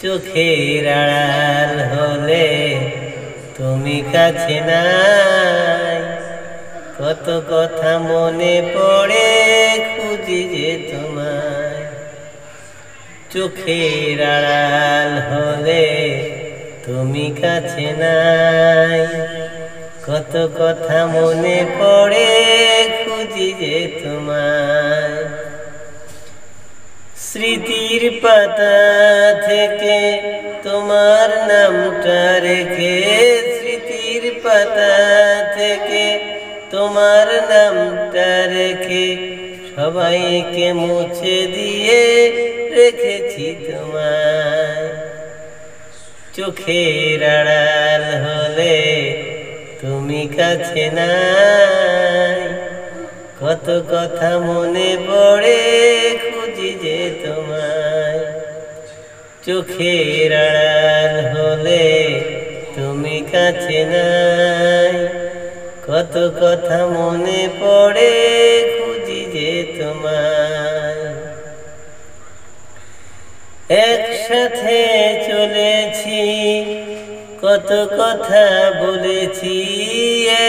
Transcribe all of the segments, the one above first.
চোখের আড়াল হলে তুমি কাছে নাই, কত কথা মনে পড়ে খুঁজি যে তোমায়। চোখের আড়াল হলে তুমি কাছে নাই, কত কথা মনে পড়ে খুঁজি যে তোমায়। স্মৃতির পাতা থেকে তোমার নামটা রেখে, স্মৃতির পাতা থেকে তোমার নামটা রেখে সবাইকে মুছে দিয়ে রেখেছি তোমায়। চোখের আড়াল হলে তুমি কাছে নাই, কত কথা মনে পড়ে খুঁজি যে তোমায়। চোখের আড়াল হলে তুমি কাছে নাই, কত কথা মনে পড়ে খুঁজি যে তোমায়। একসাথে চলেছি, কত কথা বলেছি,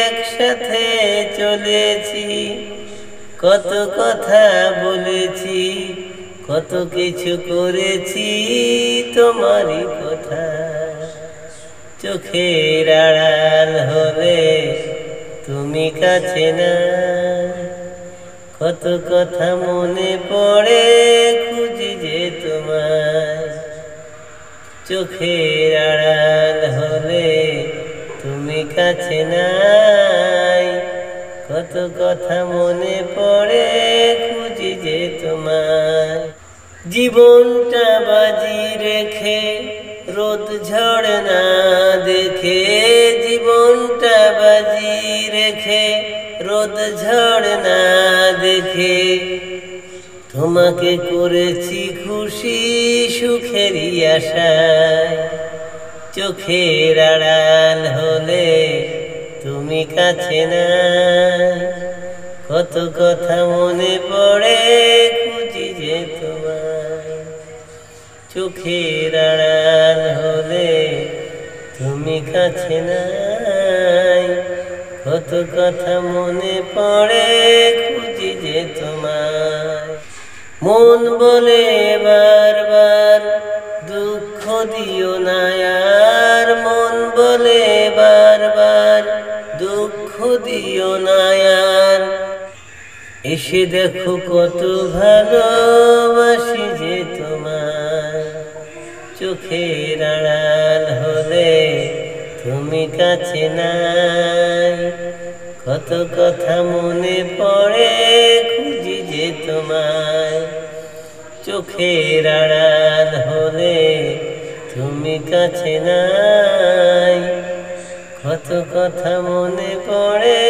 একসাথে চলেছি, কত কথা বলেছি, কত কিছু করেছি তোমারই কথা। চোখের আড়াল হলে তুমি কাছে নাই, কত কথা মনে পড়ে খুঁজি যে তোমায়। চোখের আড়াল হলে তুমি কাছে নাই, কত কথা মনে পড়ে খুঁজি যে তোমায়। জীবনটা বাজি রেখে রোদ ঝড় না দেখে, জীবনটা বাজি রেখে রোদ ঝড় না দেখে তোমাকে করেছি খুশি সুখেরই আশায়। চোখের আড়াল হলে তুমি কাছে নাই, কত কথা মনে পড়ে খুঁজি যে তোমায়। চোখের আড়াল হলে তুমি কাছে নাই, কত কথা মনে পড়ে খুঁজি যে তোমায়। মন বলে বারবার দুঃখ দিও না আর, মন বলে বারবার দুঃখ দিও না আর, এসে দেখো কত ভালোবাসি যে তোমায়। চোখের আড়াল হলে তুমি কাছে নাই, কত কথা মনে পড়ে খুঁজি যে তোমায়। চোখের আড়াল হলে তুমি কাছে নাই, কত কথা মনে পড়ে।